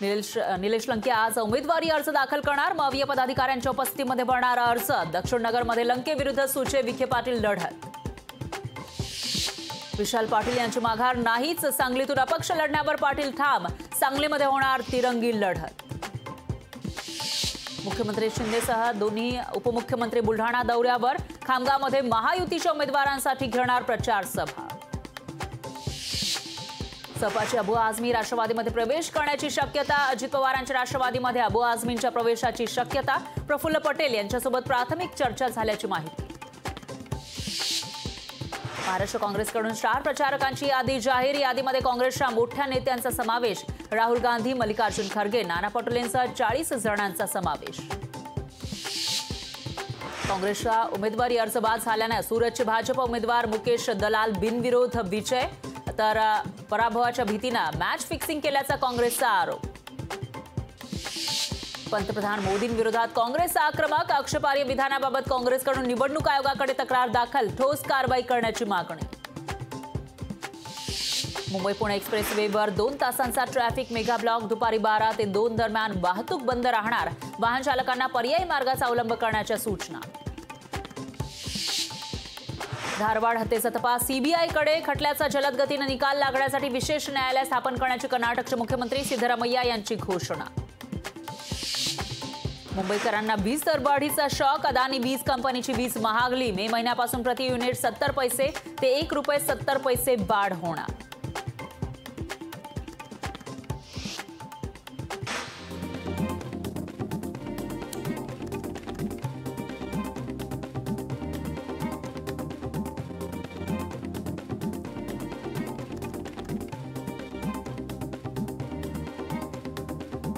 निलेश लंके आज उमेदवारी अर्ज दाखल करणार। मावळीय पदाधिकाऱ्यांच्या उपस्थितीमध्ये भरणार अर्ज। दक्षिण नगरमध्ये लंके विरुद्ध सुचे विखे पाटील लढत। विशाल पाटील यांची माघार नाहीच। सांगलीतून अपक्ष लढण्यावर पाटील ठाम। सांगलीमध्ये होणार तिरंगी लढत। मुख्यमंत्री शिंदेसह दोन्ही उपमुख्यमंत्री बुलढाणा दौऱ्यावर। खामगावमध्ये महायुतीच्या उमेदवारांसाठी घेणार प्रचार सभा। सपाचे अबू आझमी राष्ट्रवादीमध्ये प्रवेश करण्याची शक्यता। अजित पवारांच्या राष्ट्रवादीमध्ये अबू आझमींच्या प्रवेशाची शक्यता। प्रफुल्ल पटेल यांच्यासोबत प्राथमिक चर्चा झाल्याची माहिती। महाराष्ट्र काँग्रेसकडून स्टार प्रचारकांची यादी जाहीर। यादीमध्ये काँग्रेसच्या मोठ्या नेत्यांचा समावेश। राहुल गांधी, मल्लिकार्जुन खरगे, नाना पटोलेंसह 40 जणांचा समावेश। काँग्रेसचा उमेदवारी अर्ज बाद झाल्याने सुरतचे भाजप उमेदवार मुकेश दलाल बिनविरोध विजय, तर पराभवाच्या भीतीने मॅच फिक्सिंग केल्याचा काँग्रेसचा आरोप। पंतप्रधान मोदींविरोधात काँग्रेसचा आक्रमक। आक्षेपार्ह विधानाबाबत काँग्रेसकडून निवडणूक आयोगाकडे तक्रार दाखल। ठोस कारवाई करण्याची मागणी। मुंबई पुणे एक्सप्रेसवेवर 2 तासांचा ट्रॅफिक मेगा ब्लॉक। दुपारी 12 ते 2 दरम्यान वाहतूक बंद राहणार। वाहन चालकांना पर्यायी मार्गाचा अवलंब करण्याच्या सूचना। धारवाड हत्येचा तपास सीबीआयकडे। खटल्याचा जलद गतीने निकाल लागण्यासाठी विशेष न्यायालय स्थापन करण्याची कर्नाटकचे मुख्यमंत्री सिद्धरामय्या यांची घोषणा। मुंबईकरांना वीज दरवाढीचा शॉक। अदानी वीज कंपनीची वीज महागली। मे महिन्यापासून प्रति युनिट 70 पैसे ते ₹1.70 वाढ होणार।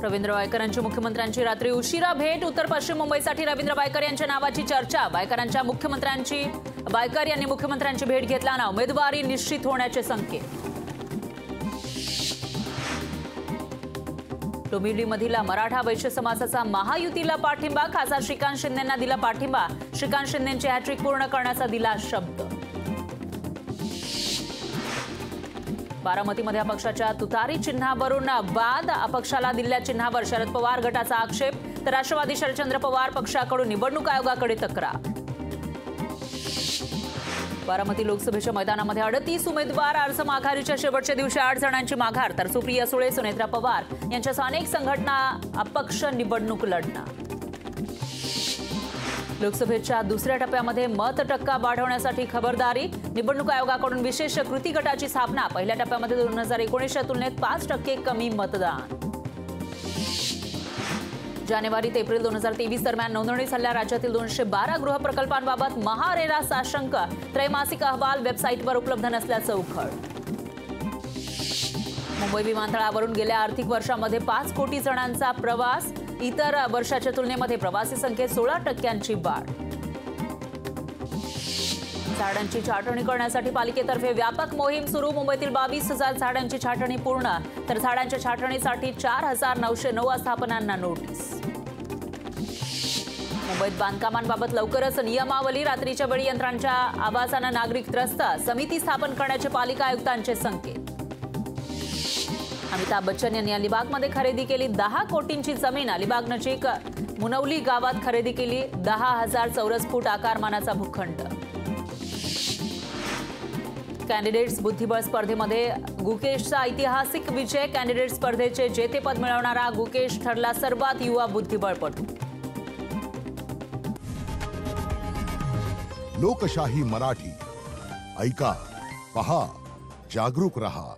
रवींद्र वायकरांची मुख्यमंत्र्यांची रात्री उशिरा भेट। उत्तर पश्चिम मुंबईसाठी रवींद्र वायकर यांच्या नावाची चर्चा। वायकर यांनी मुख्यमंत्र्यांची भेट घेतल्याने उमेदवारी निश्चित होण्याचे संकेत। डोंबिवलीमधील मराठा वैश्य समाजाचा महायुतीला पाठिंबा। खासदार श्रीकांत शिंदेंना दिला पाठिंबा। श्रीकांत शिंदेंची हॅट्रिक पूर्ण करण्याचा दिला शब्द। बारामतीमध्ये अपक्षाच्या तुतारी चिन्हावरून वाद। अपक्षाला दिलेल्या चिन्हावर शरद पवार गटाचा आक्षेप, तर राष्ट्रवादी शरदचंद्र पवार पक्षाकडून निवडणूक आयोगाकडे तक्रार। बारामती लोकसभेच्या मैदानामध्ये 38 उमेदवार। अर्ज माघारीच्या शेवटच्या दिवशी 8 जणांची माघार, तर सुप्रिया सुळे, सुनेत्रा पवार यांच्यासह अनेक संघटना अपक्ष निवडणूक लढणार। लोकसभेच्या दुसऱ्या टप्प्यामध्ये मत टक्का वाढवण्यासाठी खबरदारी। निवडणूक आयोगाकडून विशेष कृती गटाची स्थापना। पहिल्या टप्प्यामध्ये 2019च्या तुलनेत 5% कमी मतदान। जानेवारी ते एप्रिल 2023 दरम्यान नोंदणी झालेल्या राज्यातील 212 गृहप्रकल्पांबाबत महारेरा साशंक। त्रैमासिक अहवाल वेबसाईटवर उपलब्ध नसल्याचं उघड। मुंबई विमानतळावरून गेल्या आर्थिक वर्षामध्ये 5 कोटी जणांचा प्रवास। इतर वर्षाच्या तुलनेमध्ये प्रवासी संख्येत 16% वाढ। झाडांची छाटणी करण्यासाठी पालिकेतर्फे व्यापक मोहीम सुरू। मुंबईतील 22,000 झाडांची छाटणी पूर्ण, तर झाडांच्या छाटणीसाठी 4,909 आस्थापनांना नोटीस। मुंबईत बांधकामांबाबत लवकरच नियमावली। रात्रीच्या वेळी यंत्रांच्या आवाजाने नागरिक त्रस्त। समिती स्थापन करण्याचे पालिका आयुक्तांचे संकेत। अमिताभ बच्चन यांनी अलिबागमध्ये खरेदी केली 10 कोटींची जमीन। अलिबाग नजीक मुनवली गावात खरेदी केली 10,000 चौरस फूट आकारमानाचा भूखंड। कॅन्डिडेट्स बुद्धिबळ स्पर्धेमध्ये गुकेशचा ऐतिहासिक विजय। कॅन्डिडेट स्पर्धेचे जेतेपद मिळवणारा गुकेश ठरला सर्वात युवा बुद्धिबळपटू। लोकशाही मराठी ऐका, पहा, जागरूक रहा।